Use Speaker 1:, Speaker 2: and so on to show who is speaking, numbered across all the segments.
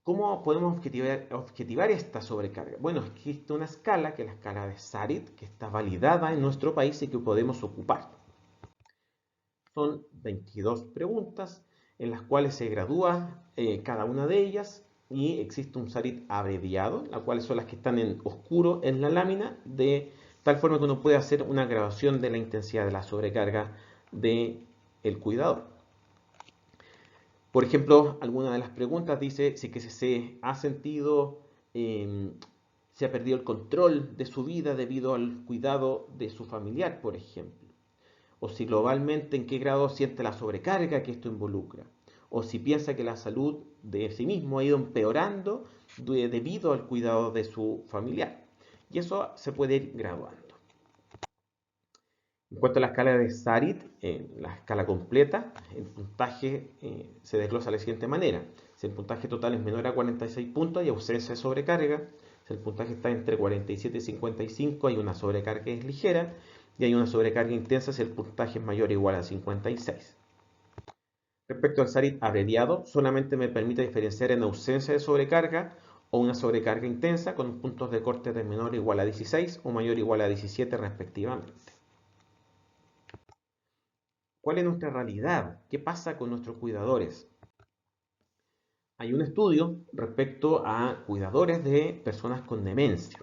Speaker 1: ¿Cómo podemos objetivar esta sobrecarga? Bueno, existe una escala, que es la escala de Sarit, que está validada en nuestro país y que podemos ocupar. Son 22 preguntas en las cuales se gradúa cada una de ellas y existe un Sarit abreviado, las cuales son las que están en oscuro en la lámina, de tal forma que uno puede hacer una graduación de la intensidad de la sobrecarga del cuidador. Por ejemplo, alguna de las preguntas dice si que se ha sentido, se ha perdido el control de su vida debido al cuidado de su familiar, por ejemplo. O si globalmente en qué grado siente la sobrecarga que esto involucra. O si piensa que la salud de sí mismo ha ido empeorando debido al cuidado de su familiar. Y eso se puede ir graduando. En cuanto a la escala de Sarit, la escala completa, el puntaje se desglosa de la siguiente manera. Si el puntaje total es menor a 46 puntos, hay ausencia de sobrecarga. Si el puntaje está entre 47 y 55, hay una sobrecarga que es ligera. Y hay una sobrecarga intensa si el puntaje es mayor o igual a 56. Respecto al Sarit abreviado, solamente me permite diferenciar en ausencia de sobrecarga o una sobrecarga intensa con puntos de corte de menor o igual a 16 o mayor o igual a 17 respectivamente. ¿Cuál es nuestra realidad? ¿Qué pasa con nuestros cuidadores? Hay un estudio respecto a cuidadores de personas con demencia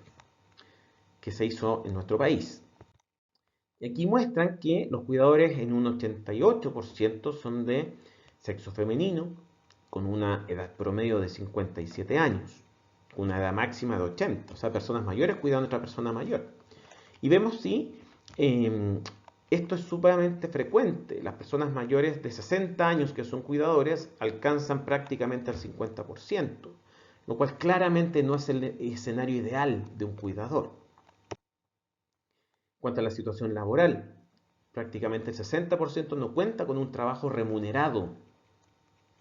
Speaker 1: que se hizo en nuestro país. Y aquí muestran que los cuidadores en un 88% son de sexo femenino, con una edad promedio de 57 años, una edad máxima de 80, o sea, personas mayores cuidando a otra persona mayor. Y vemos si esto es sumamente frecuente. Las personas mayores de 60 años que son cuidadores alcanzan prácticamente el 50%, lo cual claramente no es el escenario ideal de un cuidador. En cuanto a la situación laboral, prácticamente el 60% no cuenta con un trabajo remunerado,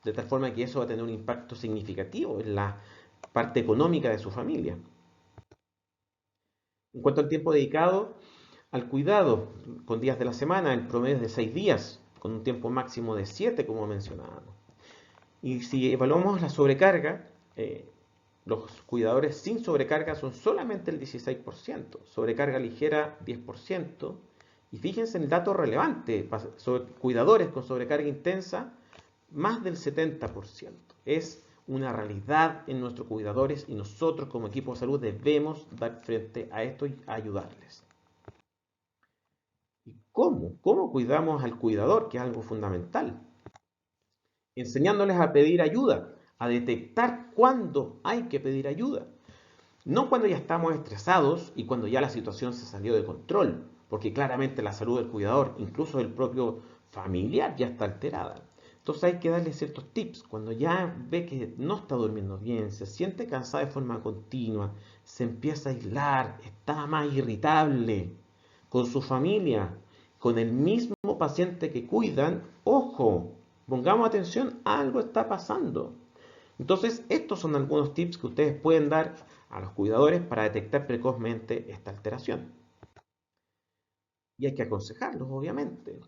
Speaker 1: de tal forma que eso va a tener un impacto significativo en la parte económica de su familia. En cuanto al tiempo dedicado al cuidado, con días de la semana, el promedio es de 6 días, con un tiempo máximo de 7, como mencionábamos. Y si evaluamos la sobrecarga, los cuidadores sin sobrecarga son solamente el 16%, sobrecarga ligera 10%, y fíjense en el dato relevante, sobre cuidadores con sobrecarga intensa, más del 70%. Es una realidad en nuestros cuidadores y nosotros como equipo de salud debemos dar frente a esto y ayudarles. ¿Y cómo? ¿Cómo cuidamos al cuidador? Que es algo fundamental. Enseñándoles a pedir ayuda, a detectar cuándo hay que pedir ayuda. No cuando ya estamos estresados y cuando ya la situación se salió de control, porque claramente la salud del cuidador, incluso del propio familiar, ya está alterada. Entonces hay que darle ciertos tips. Cuando ya ve que no está durmiendo bien, se siente cansada de forma continua, se empieza a aislar, está más irritable con su familia, con el mismo paciente que cuidan, ojo, pongamos atención, algo está pasando. Entonces, estos son algunos tips que ustedes pueden dar a los cuidadores para detectar precozmente esta alteración. Y hay que aconsejarlos, obviamente.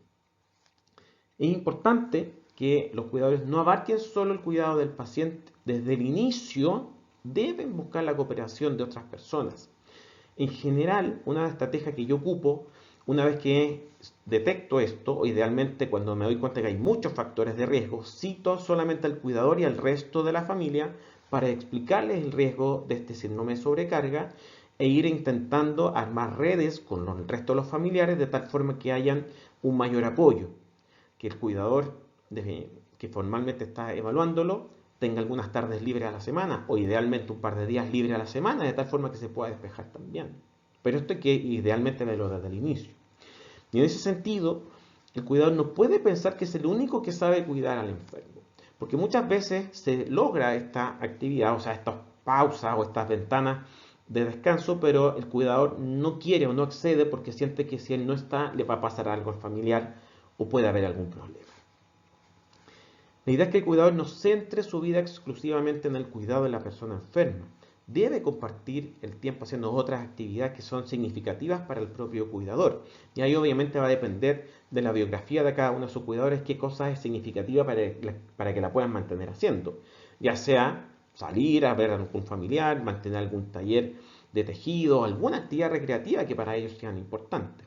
Speaker 1: Es importante que los cuidadores no abarquen solo el cuidado del paciente. Desde el inicio deben buscar la cooperación de otras personas. En general, una estrategia que yo ocupo, una vez que detecto esto, o idealmente cuando me doy cuenta que hay muchos factores de riesgo, cito solamente al cuidador y al resto de la familia para explicarles el riesgo de este síndrome de sobrecarga e ir intentando armar redes con el resto de los familiares de tal forma que hayan un mayor apoyo, que el cuidador que formalmente está evaluándolo tenga algunas tardes libres a la semana o idealmente un par de días libres a la semana de tal forma que se pueda despejar también. Pero esto hay que idealmente verlo desde el inicio. Y en ese sentido, el cuidador no puede pensar que es el único que sabe cuidar al enfermo. Porque muchas veces se logra esta actividad, o sea, estas pausas o estas ventanas de descanso, pero el cuidador no quiere o no accede porque siente que si él no está, le va a pasar algo al familiar o puede haber algún problema. La idea es que el cuidador no centre su vida exclusivamente en el cuidado de la persona enferma. Debe compartir el tiempo haciendo otras actividades que son significativas para el propio cuidador. Y ahí obviamente va a depender de la biografía de cada uno de sus cuidadores qué cosa es significativa para que la puedan mantener haciendo. Ya sea salir a ver a algún familiar, mantener algún taller de tejido, alguna actividad recreativa que para ellos sean importantes.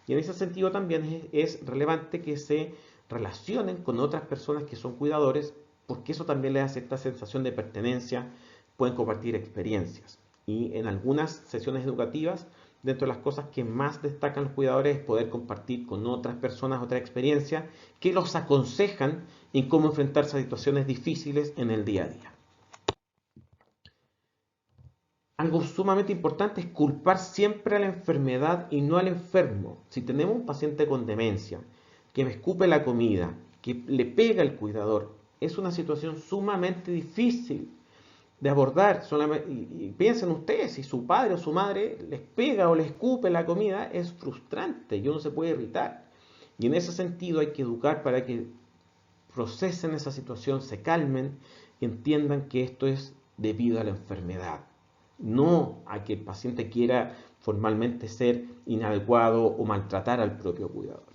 Speaker 1: Y en ese sentido también es relevante que se relacionen con otras personas que son cuidadores, porque eso también les hace esta sensación de pertenencia, pueden compartir experiencias. Y en algunas sesiones educativas, dentro de las cosas que más destacan los cuidadores es poder compartir con otras personas otras experiencias que los aconsejan en cómo enfrentarse a situaciones difíciles en el día a día. Algo sumamente importante es culpar siempre a la enfermedad y no al enfermo. Si tenemos un paciente con demencia que me escupe la comida, que le pega el cuidador, es una situación sumamente difícil de abordar. Y piensen ustedes, si su padre o su madre les pega o les escupe la comida, es frustrante y uno se puede irritar. Y en ese sentido hay que educar para que procesen esa situación, se calmen y entiendan que esto es debido a la enfermedad, no a que el paciente quiera formalmente ser inadecuado o maltratar al propio cuidador.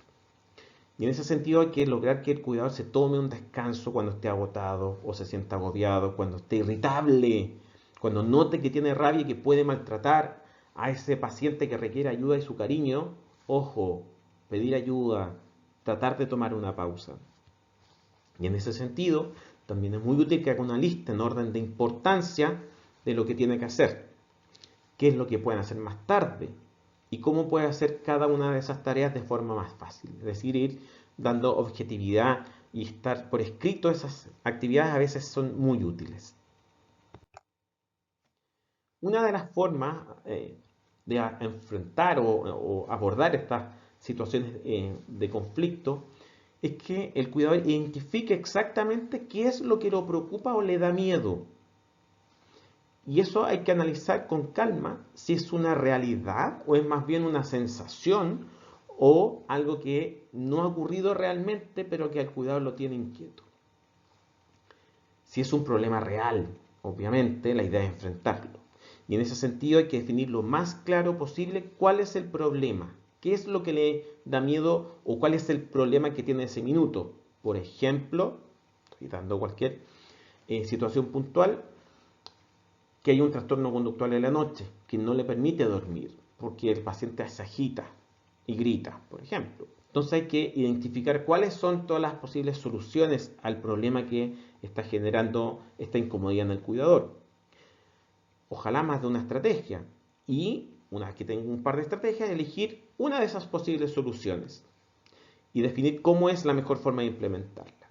Speaker 1: Y en ese sentido hay que lograr que el cuidador se tome un descanso cuando esté agotado o se sienta agobiado, cuando esté irritable, cuando note que tiene rabia y que puede maltratar a ese paciente que requiere ayuda y su cariño. Ojo, pedir ayuda, tratar de tomar una pausa. Y en ese sentido, también es muy útil que haga una lista en orden de importancia de lo que tiene que hacer, qué es lo que pueden hacer más tarde y cómo puede hacer cada una de esas tareas de forma más fácil. Es decir, ir dando objetividad y estar por escrito esas actividades a veces son muy útiles. Una de las formas de enfrentar o abordar estas situaciones de conflicto es que el cuidador identifique exactamente qué es lo que lo preocupa o le da miedo. Y eso hay que analizar con calma si es una realidad o es más bien una sensación o algo que no ha ocurrido realmente pero que al cuidador lo tiene inquieto. Si es un problema real, obviamente la idea es enfrentarlo. Y en ese sentido hay que definir lo más claro posible cuál es el problema, qué es lo que le da miedo o cuál es el problema que tiene ese minuto. Por ejemplo, estoy dando cualquier situación puntual, que hay un trastorno conductual en la noche que no le permite dormir porque el paciente se agita y grita, por ejemplo. Entonces hay que identificar cuáles son todas las posibles soluciones al problema que está generando esta incomodidad en el cuidador. Ojalá más de una estrategia. Y una vez que tenga un par de estrategias, elegir una de esas posibles soluciones y definir cómo es la mejor forma de implementarla.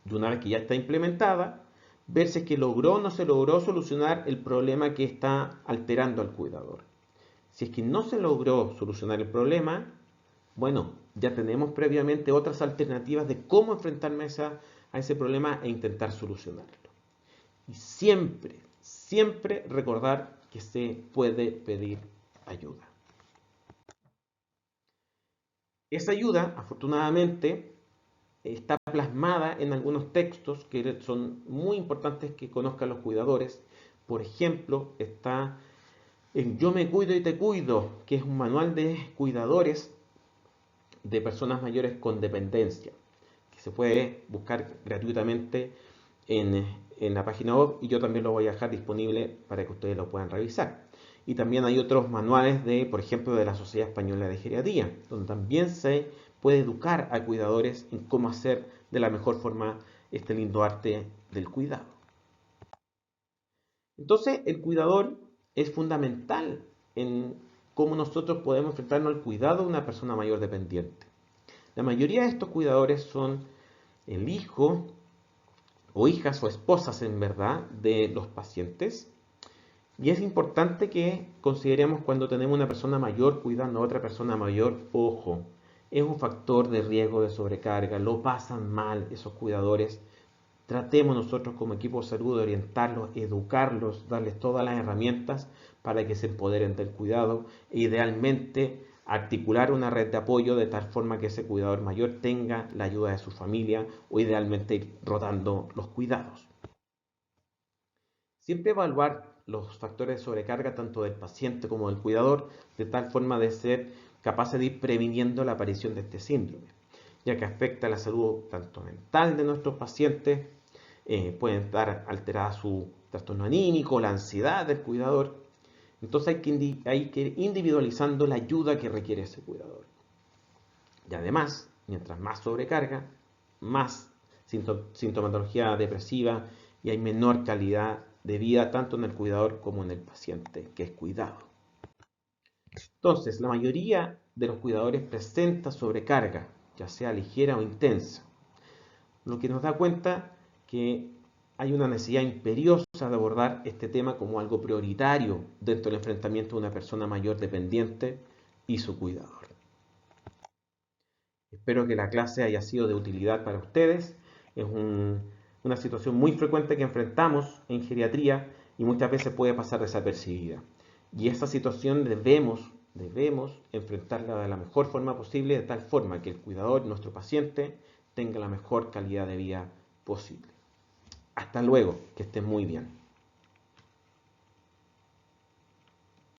Speaker 1: Y una vez que ya está implementada, ver si es que logró o no se logró solucionar el problema que está alterando al cuidador. Si es que no se logró solucionar el problema, bueno, ya tenemos previamente otras alternativas de cómo enfrentarme a ese problema e intentar solucionarlo. Y siempre, siempre recordar que se puede pedir ayuda. Esa ayuda, afortunadamente, está plasmada en algunos textos que son muy importantes que conozcan los cuidadores. Por ejemplo, está en Yo me cuido y te cuido, que es un manual de cuidadores de personas mayores con dependencia, que se puede buscar gratuitamente en la página web y yo también lo voy a dejar disponible para que ustedes lo puedan revisar. Y también hay otros manuales de, por ejemplo, de la Sociedad Española de Geriatría, donde también se puede educar a cuidadores en cómo hacer de la mejor forma este lindo arte del cuidado. Entonces, el cuidador es fundamental en cómo nosotros podemos enfrentarnos al cuidado de una persona mayor dependiente. La mayoría de estos cuidadores son el hijo o hijas o esposas en verdad de los pacientes. Y es importante que consideremos cuando tenemos una persona mayor cuidando a otra persona mayor, ojo, es un factor de riesgo de sobrecarga, lo pasan mal esos cuidadores. Tratemos nosotros como equipo de salud de orientarlos, educarlos, darles todas las herramientas para que se empoderen del cuidado e idealmente articular una red de apoyo de tal forma que ese cuidador mayor tenga la ayuda de su familia o idealmente ir rotando los cuidados. Siempre evaluar los factores de sobrecarga tanto del paciente como del cuidador de tal forma de ser capaces de ir previniendo la aparición de este síndrome, ya que afecta la salud tanto mental de nuestros pacientes puede estar alterada su trastorno anímico, la ansiedad del cuidador. Entonces hay que ir individualizando la ayuda que requiere ese cuidador. Y además, mientras más sobrecarga, más sintomatología depresiva y hay menor calidad de vida tanto en el cuidador como en el paciente que es cuidado. Entonces, la mayoría de los cuidadores presenta sobrecarga, ya sea ligera o intensa, lo que nos da cuenta que hay una necesidad imperiosa de abordar este tema como algo prioritario dentro del enfrentamiento de una persona mayor dependiente y su cuidador. Espero que la clase haya sido de utilidad para ustedes. Es una situación muy frecuente que enfrentamos en geriatría y muchas veces puede pasar desapercibida. Y esa situación debemos enfrentarla de la mejor forma posible, de tal forma que el cuidador, nuestro paciente, tenga la mejor calidad de vida posible. Hasta luego, que estén muy bien.